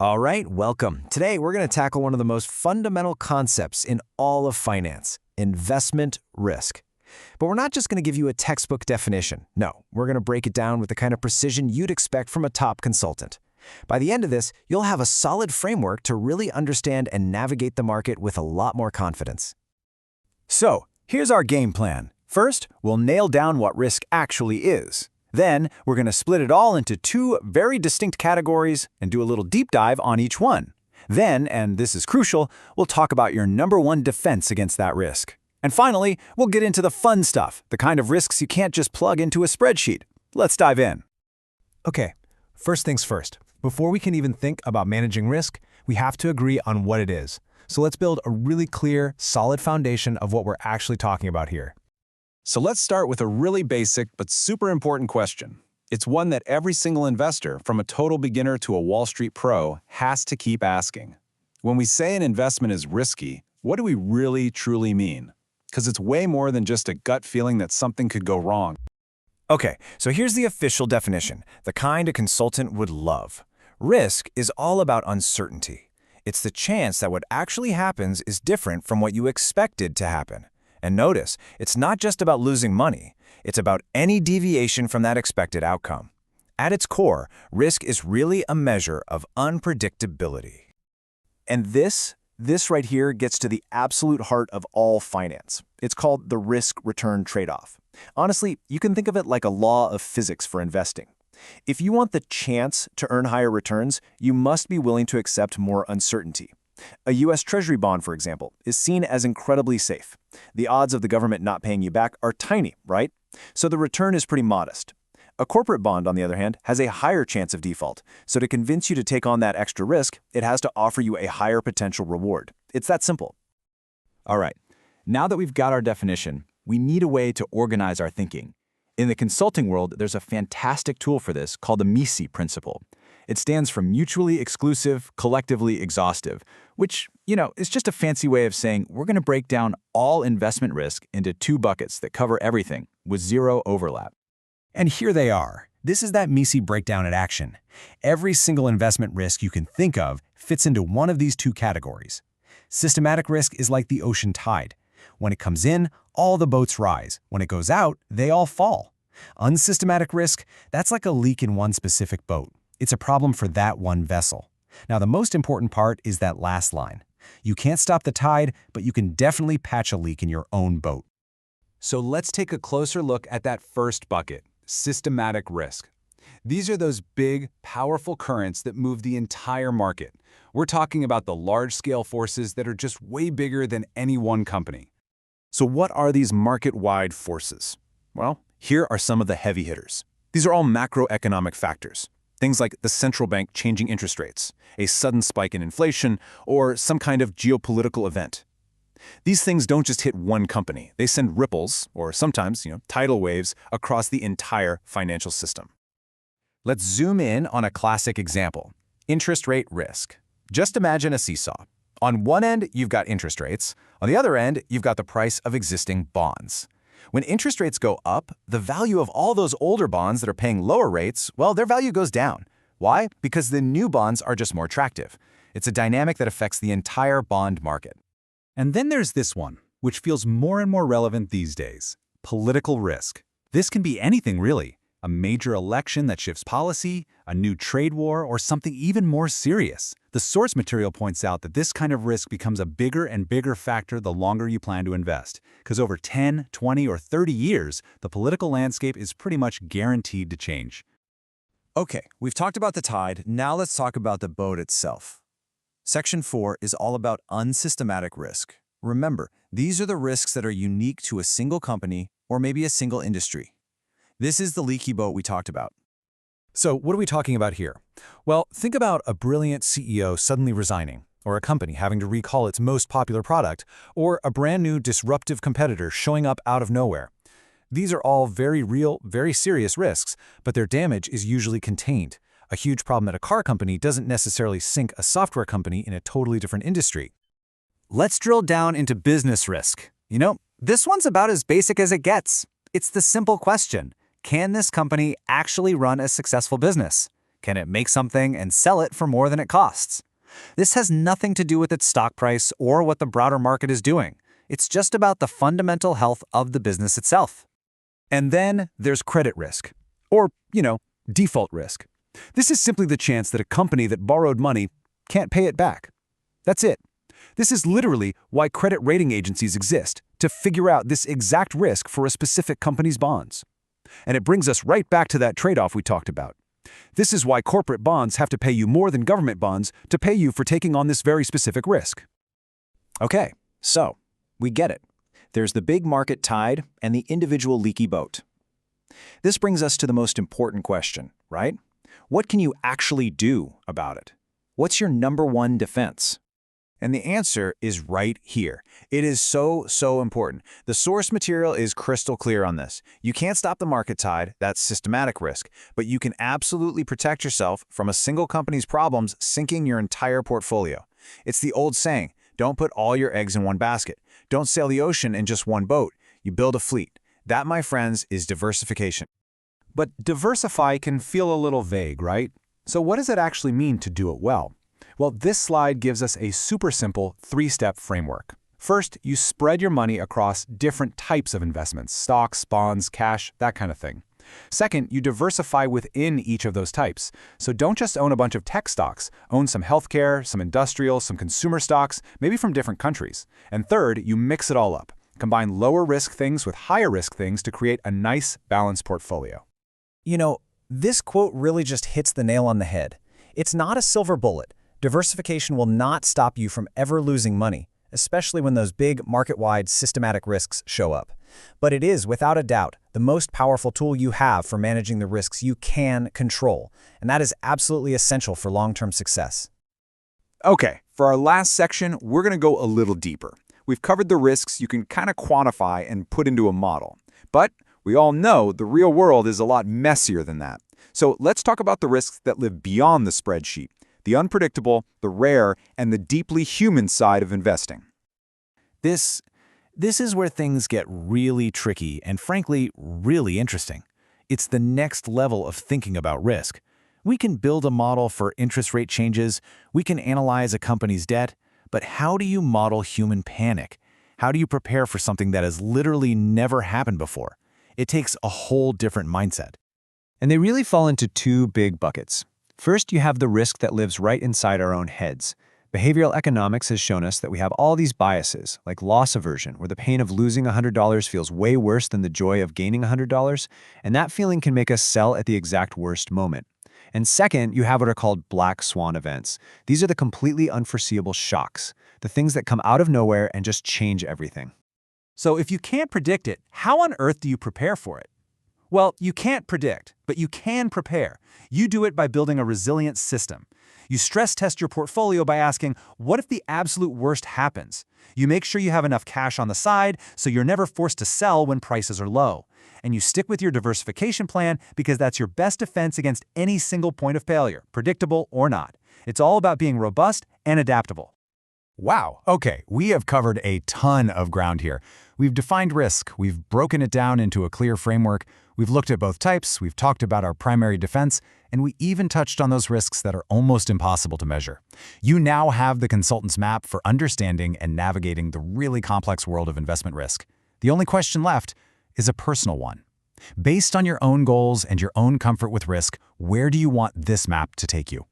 All right, welcome. Today, we're going to tackle one of the most fundamental concepts in all of finance, investment risk. But we're not just going to give you a textbook definition. No, we're going to break it down with the kind of precision you'd expect from a top consultant. By the end of this, you'll have a solid framework to really understand and navigate the market with a lot more confidence. So, here's our game plan. First, we'll nail down what risk actually is. Then, we're going to split it all into two very distinct categories and do a little deep dive on each one. Then, and this is crucial, we'll talk about your number one defense against that risk. And finally, we'll get into the fun stuff, the kind of risks you can't just plug into a spreadsheet. Let's dive in. Okay, first things first. Before we can even think about managing risk, we have to agree on what it is. So let's build a really clear, solid foundation of what we're actually talking about here. So let's start with a really basic but super important question. It's one that every single investor, from a total beginner to a Wall Street pro, has to keep asking. When we say an investment is risky, what do we really truly mean? Because it's way more than just a gut feeling that something could go wrong. Okay, so here's the official definition, the kind a consultant would love. Risk is all about uncertainty. It's the chance that what actually happens is different from what you expected to happen. And notice, it's not just about losing money. It's about any deviation from that expected outcome. At its core, risk is really a measure of unpredictability. And this right here gets to the absolute heart of all finance. It's called the risk-return trade-off. Honestly, you can think of it like a law of physics for investing. If you want the chance to earn higher returns, you must be willing to accept more uncertainty. A U.S. Treasury bond, for example, is seen as incredibly safe. The odds of the government not paying you back are tiny, right? So the return is pretty modest. A corporate bond, on the other hand, has a higher chance of default. So to convince you to take on that extra risk, it has to offer you a higher potential reward. It's that simple. All right, now that we've got our definition, we need a way to organize our thinking. In the consulting world, there's a fantastic tool for this called the MICI principle. It stands for mutually exclusive, collectively exhaustive, which, is just a fancy way of saying we're going to break down all investment risk into two buckets that cover everything with zero overlap. And here they are. This is that MICI breakdown in action. Every single investment risk you can think of fits into one of these two categories. Systematic risk is like the ocean tide. When it comes in, all the boats rise. When it goes out, they all fall. Unsystematic risk, that's like a leak in one specific boat. It's a problem for that one vessel. Now, the most important part is that last line. You can't stop the tide, but you can definitely patch a leak in your own boat. So let's take a closer look at that first bucket, systematic risk. These are those big, powerful currents that move the entire market. We're talking about the large-scale forces that are just way bigger than any one company. So what are these market-wide forces? Well, here are some of the heavy hitters. These are all macroeconomic factors. Things like the central bank changing interest rates, a sudden spike in inflation, or some kind of geopolitical event. These things don't just hit one company. They send ripples, or sometimes, tidal waves, across the entire financial system. Let's zoom in on a classic example, interest rate risk. Just imagine a seesaw. On one end, you've got interest rates. On the other end, you've got the price of existing bonds. When interest rates go up, the value of all those older bonds that are paying lower rates, well, their value goes down. Why? Because the new bonds are just more attractive. It's a dynamic that affects the entire bond market. And then there's this one, which feels more and more relevant these days, political risk. This can be anything, really. A major election that shifts policy, a new trade war, or something even more serious. The source material points out that this kind of risk becomes a bigger and bigger factor the longer you plan to invest, because over 10, 20, or 30 years, the political landscape is pretty much guaranteed to change. Okay, we've talked about the tide. Now let's talk about the boat itself. Section 4 is all about unsystematic risk. Remember, these are the risks that are unique to a single company or maybe a single industry. This is the leaky boat we talked about. So what are we talking about here? Well, think about a brilliant CEO suddenly resigning, or a company having to recall its most popular product, or a brand new disruptive competitor showing up out of nowhere. These are all very real, very serious risks, but their damage is usually contained. A huge problem at a car company doesn't necessarily sink a software company in a totally different industry. Let's drill down into business risk. This one's about as basic as it gets. It's the simple question. Can this company actually run a successful business? Can it make something and sell it for more than it costs? This has nothing to do with its stock price or what the broader market is doing. It's just about the fundamental health of the business itself. And then there's credit risk, or, default risk. This is simply the chance that a company that borrowed money can't pay it back. That's it. This is literally why credit rating agencies exist, to figure out this exact risk for a specific company's bonds. And it brings us right back to that trade-off we talked about. This is why corporate bonds have to pay you more than government bonds to pay you for taking on this very specific risk. Okay, so we get it. There's the big market tide and the individual leaky boat. This brings us to the most important question, right? What can you actually do about it? What's your number one defense? And the answer is right here. It is so important. The source material is crystal clear on this. You can't stop the market tide, that's systematic risk, but you can absolutely protect yourself from a single company's problems sinking your entire portfolio. It's the old saying, don't put all your eggs in one basket. Don't sail the ocean in just one boat. You build a fleet. That, my friends, is diversification. But diversify can feel a little vague, right? So what does it actually mean to do it well? Well, this slide gives us a super simple 3-step framework. First, you spread your money across different types of investments, stocks, bonds, cash, that kind of thing. Second, you diversify within each of those types. So don't just own a bunch of tech stocks. Own some healthcare, some industrial, some consumer stocks, maybe from different countries. And third, you mix it all up. Combine lower risk things with higher risk things to create a nice, balanced portfolio. This quote really just hits the nail on the head. It's not a silver bullet. Diversification will not stop you from ever losing money, especially when those big, market-wide, systematic risks show up. But it is, without a doubt, the most powerful tool you have for managing the risks you can control, and that is absolutely essential for long-term success. Okay, for our last section, we're going to go a little deeper. We've covered the risks you can kind of quantify and put into a model. But we all know the real world is a lot messier than that. So let's talk about the risks that live beyond the spreadsheet. The unpredictable, the rare, and the deeply human side of investing. This is where things get really tricky and, frankly, really interesting. It's the next level of thinking about risk. We can build a model for interest rate changes, we can analyze a company's debt, but how do you model human panic? How do you prepare for something that has literally never happened before? It takes a whole different mindset. And they really fall into two big buckets. First, you have the risk that lives right inside our own heads. Behavioral economics has shown us that we have all these biases, like loss aversion, where the pain of losing $100 feels way worse than the joy of gaining $100, and that feeling can make us sell at the exact worst moment. And second, you have what are called black swan events. These are the completely unforeseeable shocks, the things that come out of nowhere and just change everything. So if you can't predict it, how on earth do you prepare for it? Well, you can't predict, but you can prepare. You do it by building a resilient system. You stress test your portfolio by asking, what if the absolute worst happens? You make sure you have enough cash on the side so you're never forced to sell when prices are low. And you stick with your diversification plan because that's your best defense against any single point of failure, predictable or not. It's all about being robust and adaptable. Wow, okay, we have covered a ton of ground here. We've defined risk, we've broken it down into a clear framework, we've looked at both types, we've talked about our primary defense, and we even touched on those risks that are almost impossible to measure. You now have the consultant's map for understanding and navigating the really complex world of investment risk. The only question left is a personal one. Based on your own goals and your own comfort with risk, where do you want this map to take you?